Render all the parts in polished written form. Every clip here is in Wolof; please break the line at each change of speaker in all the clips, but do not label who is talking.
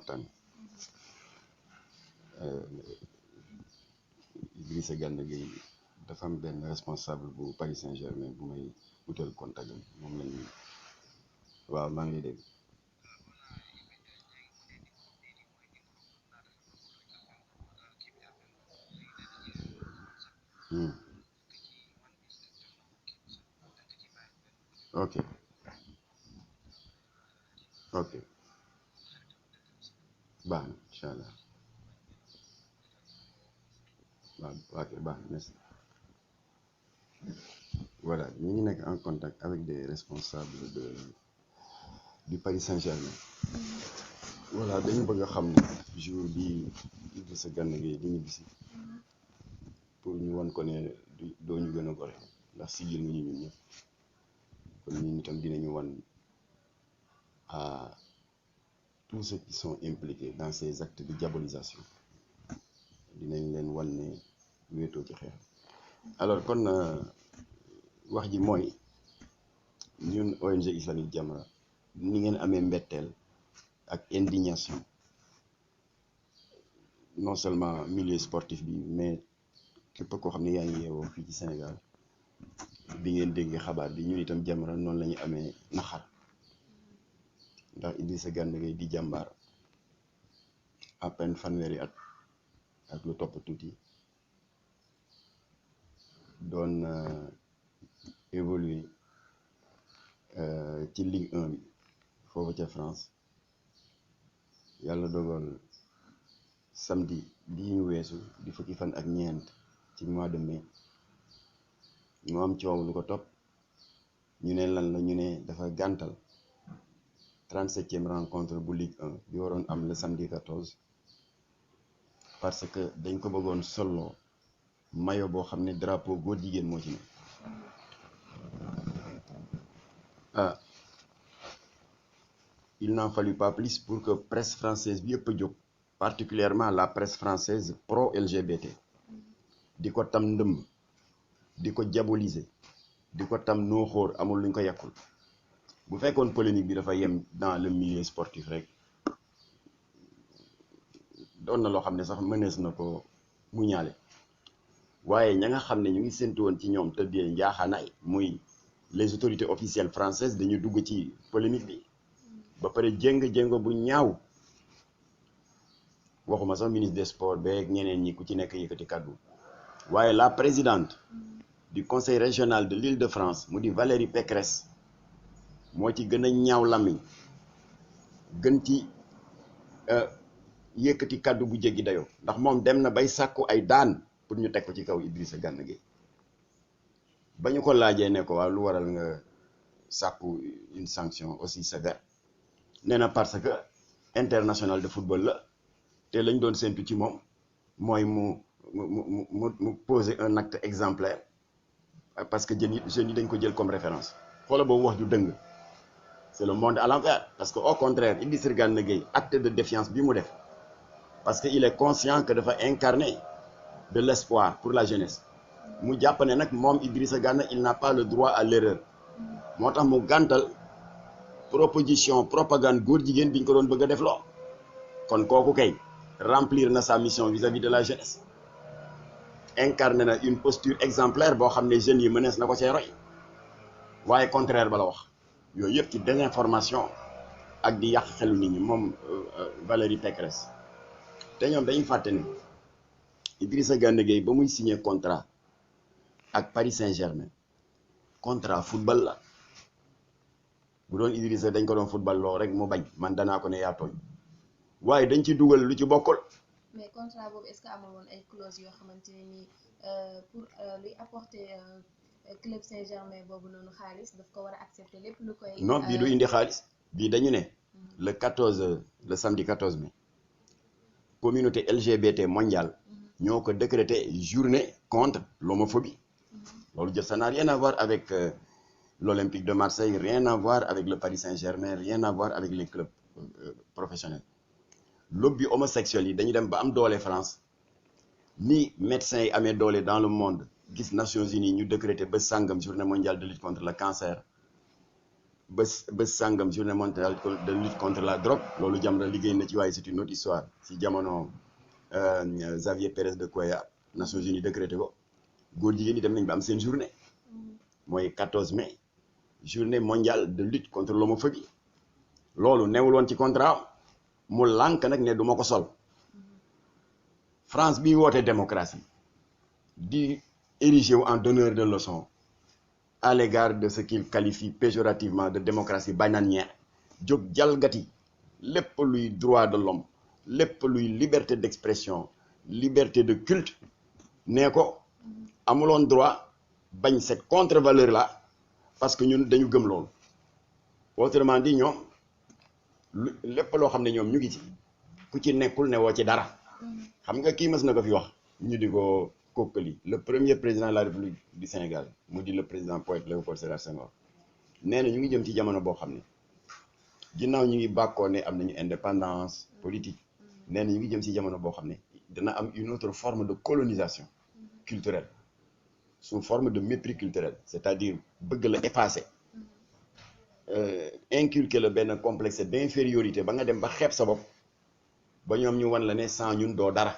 waxtaan Idrissa Gana Gueye dafa am benn responsable bu Paris Saint-Germain bu may utal contact moom lañ waaw maa ngi lay dégg. Ok ok baax na incha allah waaw ok baax na merci. Voilà ñu ngi nekk en contact avec des responsables du Paris Saint-Germain. Voilà dañu bëgg a xam jour bi Idrissa Gana Gueye di ñibbisi pour ñu wan ko ne doo ñu gën a gore ndax sigil nga ñu ñun ñëpp kon ñun itam dinañu wan à tous ceux qui sont impliqués dans ces actes de diabolisation dinañ leen wan ne wéetoo ci xeex. Alors kon wax ji mooy ñun ONG Islamique Jamra ni ngeen amee mbetteel ak indignation non seulement milieu sportif bi mais képp koo xam ne yaa ngi yeewoo fii ci Sénégal bi ngeen déggee xabaar bi ñun itam Jamra noonu la ñu amee naxar ndax Idrissa Gana Gueye di jàmbaar à peine fanweeri at ak lu topp tuuti doon évoluer ci Ligue 1 bi foofu ca France yàlla dogal samedi bii ñu weesu di fukki fan ak ñeent ci mois de mai mu am coow lu ko topp ñu ne lan la ñu ne dafa gàntal 37e rencontre bu Ligue 1 bi waroon am le samedi 14 parce que dañ ko bëggoon solo mayo boo xam ne drapeau góor jigéen moo ci ne ah il n'en fallut pas plus pour que presse française bi yëpp a jóg particulièrement la presse française pro LGBT di ko tam ndëmb di ko diaboliser di ko tam nooxóor amul luñ ko yàqul bu fekkoon polémique bi dafa yem dans le milieu sportif rek doon na loo xam ne sax mënees na ko mu ñaale waaye ña nga xam ne ñu ngi séntu woon ci ñoom tëddee njaaxaanaay muy les autorités officielles françaises dañu dugg ci polémique bi ba pare jéng-jéngo bu ñaaw waxuma sax ministre des sports beeg ñeneen ñi ku ci nekk yëkkati kàddu waaye la présidente du conseil régional de l'Île-de-France mu di Valérie Pécresse moo ci gën a ñaaw làmmiñ gën ci yëkkati kàddu bu jéggi dayoo ndax moom dem na bay sàkku ay daan pour ñu teg ko ci kaw Idrissa Gana Gueye ba ñu ko laajee ne ko waaw lu waral nga sàkku une sanction aussi sévère nee na parce que international de football la te lañ doon séntu ci moom mooy mu poser un acte exemplaire parce que jeunes yi dañ ko jël comme référence xoola boobu wax ju dëng c'est le monde à l'envers parce que au contraire Idrissa Gana Gueye acte de défiance bi mu def parce que il est conscient que dafa incarner de l'espoir pour la jeunesse mu jàpp ne nag moom Idrissa Gana il n'a pas le droit à l'erreur moo tax mu gàntal proposition propagande góor jigéen bi ñu ko doon bëgg a def loo kon kooku kay remplir na sa mission vis-à-vis de la jeunesse incarné na une posture exemplaire boo xam ne jeunes yi mënees na ko cee roy waaye contraire ba la wax yooyu yëpp ci désinformation ak di yàq xelu nit ñi moom Valérie Pécresse te ñoom dañuy fàtte ne Idrissa Gana Gueye ba muy signé contrat ak Paris Saint-Germain contrat football la bu doon Idrissa dañ ko doon football loo rek mu bañ man danaa ko ne yaa tooñ waaye dañ ci dugal lu ci bokkul.
mais contrat boobu est-ce que amul woon ay clause yoo xamante ne nii pour luy apporter club Saint-Germain boobu noonu xaalis daf ko war a accepter lépp lu koy.
non bii du indi xaalis bii dañu ne. le 14 le samedi 14 mai communauté LGBT mondiale ñoo ko décrété journée contre l'homophobie loolu ça n'a rien à voir avec l'Olympique de Marseille, rien à voir avec le Paris Saint-Germain, rien à voir avec les clubs professionnels. Lobby homosexuel yi dañu dem ba am doole France ni médecins yi amee doole dans le monde gis Nations Unies ñu décrété ba sàngam journée mondiale de lutte contre le cancer bés sàngam journée mondiale de lutte contre la drogue loolu Jamra liggéey na ci waaye c'est une autre histoire si jamono Xavier Pérez de Cuellar Nations Unies décrété ko góor jigéen ñi dem nañ ba am seen journée mooy 14 mai journée mondiale de lutte contre l'homophobie loolu newul woon ci contrat mu lànk nag ne du ma ko sol France bi woote démocratie di érigé wu en donneur de leçons à l'égard de ce qu'il qualifie péjorativement de démocratie bananière jóg jalgati lépp luy droit de l'homme lépp luy liberté d'expression liberté de culte nee ko amuloon droit bañ cette contre-valeur là parce que ñun dañu gëm loolu autrement dit ñoom lépp loo xam ne ñoom ñu ngi ci ku ci nekkul ne woo ci dara xam nga kii mës na ko fi wax ñu di ko kokkali le premier président de la République du Sénégal mu di le président poète Léopold Sédar Senghor nee na ñu ngi jëm ci jamono boo xam ne ginnaaw ñu ngi bàkkoo ne am nañu indépendance politique nee na ñu ngi jëm ci jamono boo xam ne dina am une autre forme de colonisation culturelle sous forme de mépris culturel c'est-à-dire bëgg la effacer inculquer la benn complexe d'infériorité ba nga dem ba xeeb sa bopp ba ñoom ñu wan la ne sans ñun doo dara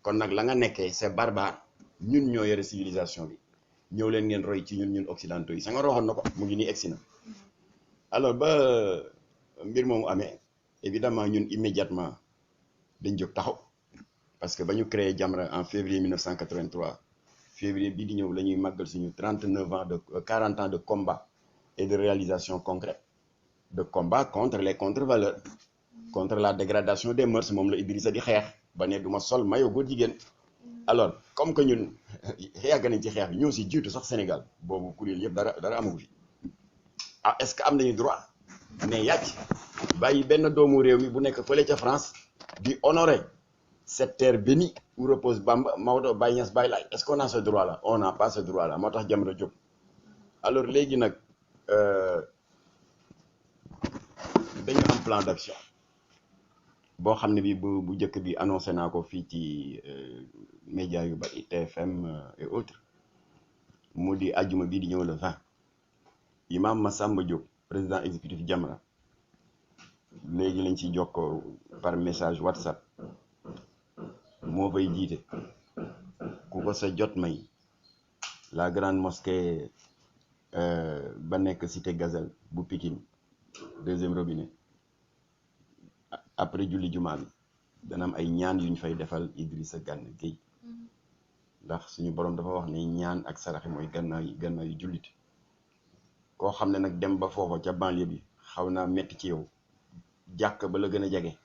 kon nag la nga nekkee c'est barbare ñun ñoo yore civilisation bi ñëw leen ngeen roy ci ñun occidentaux yi sa nga waxoon na ko mu ngi nii egsi na alors ba mbir moomu amee évidemment ñun immédiatement dañ jóg taxaw parce que ba ñu créé Jamra en février 1983 février bii di ñëw la ñuy màggal suñu 40 ans de combat et de réalisation concrète de combat contre les contre-valeurs contre la dégradation des mœurs moom la Idrissa di xeex ba ne du ma sol maillot góor jigéen alors comme que ñun yàgg nañ ci xeex bi ñoo si jiitu sax Sénégal boobu kuréel yëpp dara amagu fi ah est-ce que am nañu droit ne yàcc bàyyi benn doomu réew mi bu nekk fële ca France di honorer cette terre bénie où repose Bamba Maodo Baye Niass Baye Laye est-ce qu'on a ce droit là on n'a pas ce droit là moo tax Jamra jóg alors léegi nag dañu am plan d'action boo xam ne bi bu njëkk bi annoncé naa ko fii ci média yu bari TFM et autres mu di ajjuma bii di ñëw le 20 Imam Massamba Diop président exécutif Jamra léegi lañ ci jokkoo par message WhatsApp moo fay jiite ku ko sa jot may la grande mosquée ba nekk cité Gazelle bu Pikine deuxième robinet après julli jumaa bi dana am ay ñaan yu ñu fay defal Idrissa Gana Gueye ndax suñu borom dafa wax ne ñaan ak saraxe mooy gannaaw yu jullit koo xam ne nag dem ba foofa ca banlieue bi xaw naa metti ci yow jàkk ba la gën a jege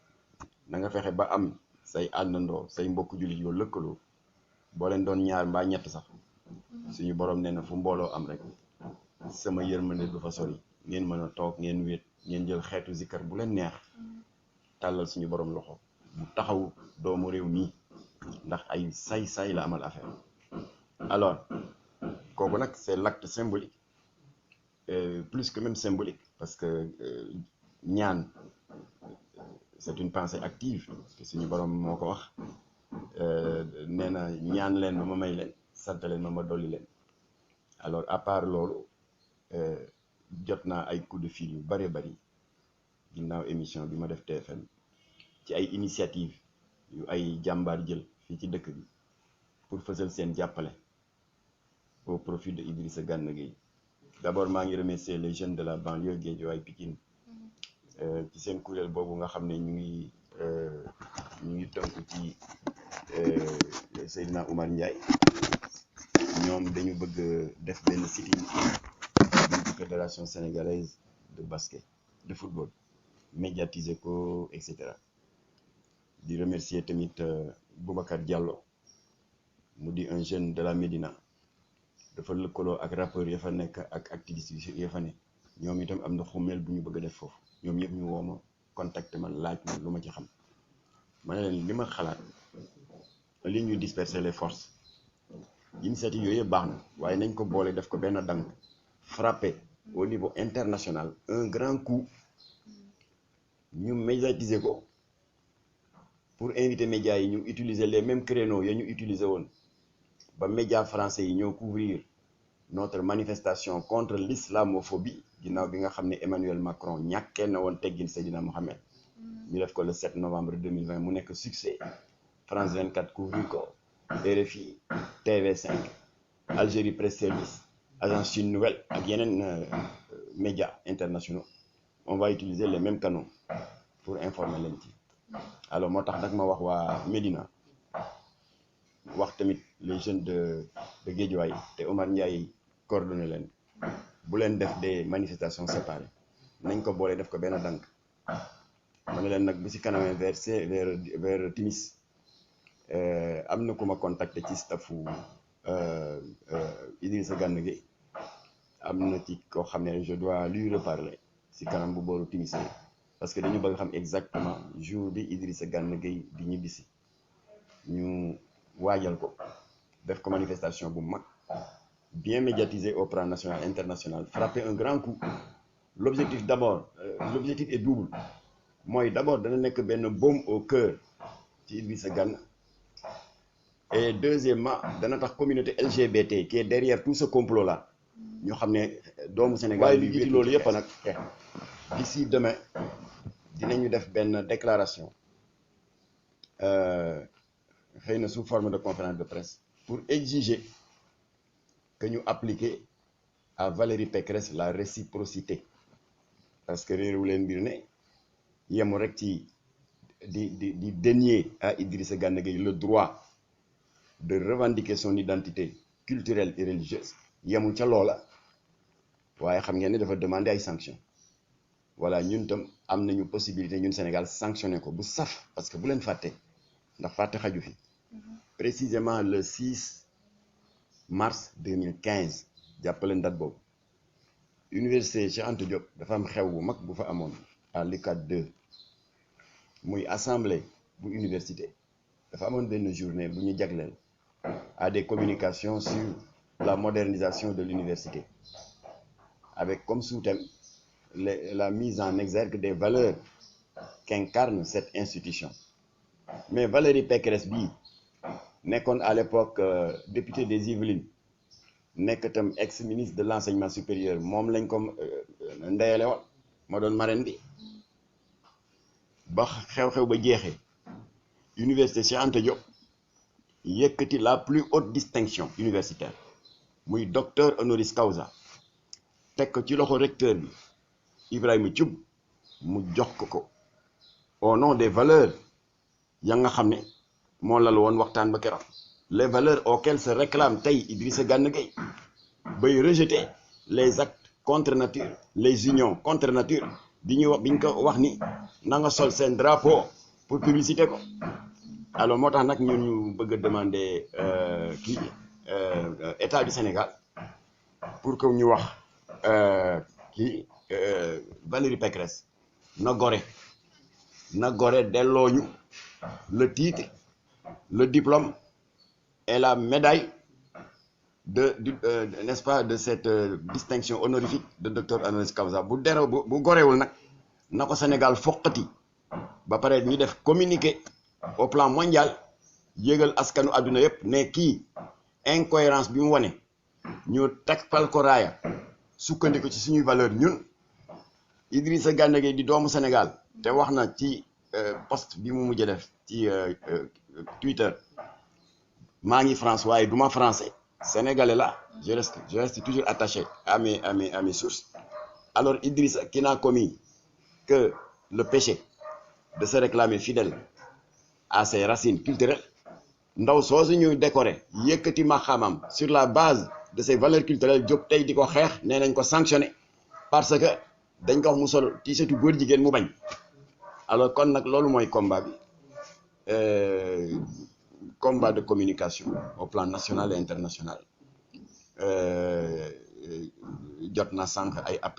na nga fexe ba am say àndandoo say mbokk jullit yoo lëkkaloo boo leen doon ñaar mbaa ñett sax suñu borom nee na fu mbooloo am rek sama yërmande du fa sori ngeen mën a toog ngeen wéet ngeen jël xeetu zikkar bu leen neex tàllal suñu borom loxo bu taxaw doomu réew mi ndax ay say la amal affaire alors kooku nag c'est l'acte symbolique plus que même symbolique parce que ñaan c'est une pensée active te suñu borom moo ko wax nee na ñaan leen ma may leen sant leen ma dolli leen alors à part loolu jot naa ay coup de fil yu bari ginnaaw émission bi ma def TFM ci ay initiative yu ay jàmbaar jël fii ci dëkk bi pour fësal seen jàppale au profit de Idrissa Gana Gueye d'abord maa ngi remercier les jeunes de la banlieue Guédiawaye Pikine ci seen kuréel boobu nga xam ne ñu ngi tënku ci Seydina Oumar Ndiaye ñoom dañu bëgg def benn sitting ci fédération sénégalaise de basket de football médiatiser ko et cetera di remercier tamit Boubacar Diallo mu di un jeune de la Médina dafa lëkkaloo ak rappeurs ya fa nekk ak activistes ya fa ne ñoom itam am na xumeel bu ñu bëgg a def foofu ñoom ñëpp ñu woo ma contacté ma laaj ma lu ma ci xam ma ne leen li ma xalaat li ñuy disperser les forces initiative yooyu yëpp baax na waaye nañ ko boole def ko benn dang frapper au niveau international un grand coup ñu médiatiser ko pour inviter médias yi ñu utiliser les mêmes créneaux ya ñu utiliser woon ba médias français yi ñoo couvrir notre manifestation contre l'islamophobie ginnaaw bi nga xam ne Emmanuel Macron ñàkkee na woon teggin Seydina Mohamed ñu def ko le 7 novembre 2020 mu nekk succès. France 24 couvrir ko, RFI, TV5, Algérie Presse Service, Agence Chine Nouvelle ak yeneen médias internationaux. On va utiliser les mêmes canaux pour informer leen ci. Alors moo tax nag ma wax waa Médina wax tamit les jeunes de Guédiawaye te Omar Ndiaye coordonné leen bu leen def des manifestations séparées nañ ko boole def ko benn dank ma ne leen nag bu si kanamee vers timis am na ku ma contacté ci staffu Idrissa Gana Gueye am na ci koo xam ne je dois lui reparler si kanam bu booru timis parce que dañu bëgg xam exactement jour bi Idrissa Gana Gueye di ñibbisi ñu waajal ko def ko manifestation bu mag bien médiatisée au plan national international frapper un grand coup. L'objectif d'abord l'objectif est double mooy d'abord dana nekk benn baume au cœur ci Idrissa Gana et deuxièmement dana tax communauté LGBT qui est derrière tout ce complot là ñu xam ne doomu Sénégal waaye lu jiitu loolu yëpp nag d'ici demain dinañu def benn déclaration xëy na sous forme de conférence de presse pour exiger que ñu appliquer à Valérie Pécresse la réciprocité parce que réeru leen mbir ne yemu rek ci di dénier à Idrissa Gana Gueye le droit de revendiquer son identité culturelle et religieuse yemul ca loola waaye xam ngeen ne dafa demander ay sanctions voilà ñun tam am nañu possibilité ñun Sénégal sanctionner ko bu saf parce que bu leen fàtte ndax fàtte xaju fi précisément le 6 mars 2015 jàppaleen date boobu université Cheikh Anta Diop dafa am xew bu mag bu fa amoon à l'UCAD 2 muy assemblée bu université dafa amoon benn journée bu ñu jagleel à des communications sur la modernisation de l'université avec comme sous-thème la mise en exergue des valeurs qu'incarne cette institution mais Valérie Pécresse bii nekkoon à l'époque député des Yvelines nekk tam ex-ministre de l'enseignement supérieur moom lañ ko ndeyale woon moo doon marraine bi ba xew-xew ba jeexee université Cheikh Anta Diop yëkkati la plus haute distinction universitaire muy docteur honoris causa teg ko ci loxo recteur bi Ibrahima Thioub mu jox ko au nom des valeurs ya nga xam ne moo lal woon waxtaan ba keroog les valeurs auxquelles se réclame tey Idrissa Gana Gueye bay rejeter les actes contre nature les unions contre nature bi ñu ko wax ni na nga sol seen drapeau pour publicité ko alors moo tax nag ñun ñu bëgg a demander état du Sénégal pour que ñu wax Valérie Pécresse na gore delloo ñu le titre le diplôme et la médaille n'est-ce pas de cette distinction honorifique de docteur honoris causa bu gorewul nag na ko Sénégal foqati ba pare ñu def communiqué au plan mondial yégal askanu àdduna yëpp ne kii incohérence bi mu wane ñu takkal ko raaya sukkandiku ci suñuy valeur ñun Idrissa Gana Gueye di doomu Sénégal te wax na ci post bi mu mujj def ci Twitter maa ngi France waaye duma français sénégalais là je reste toujours attaché à mes sources alors Idrissa qui n'a commis que le péché de se réclamer fidèle à ses racines culturelles ndaw soosu ñu décoré yëkkati maxamam sur la base de ses valeurs culturelles jóg tey di ko xeex nee nañ ko sanctionné parce que dañ ko wax mu sol t-shirt góor jigéen mu bañ alors kon nag loolu mooy combat bi combat de communication au plan national et international jot na sànq ay appel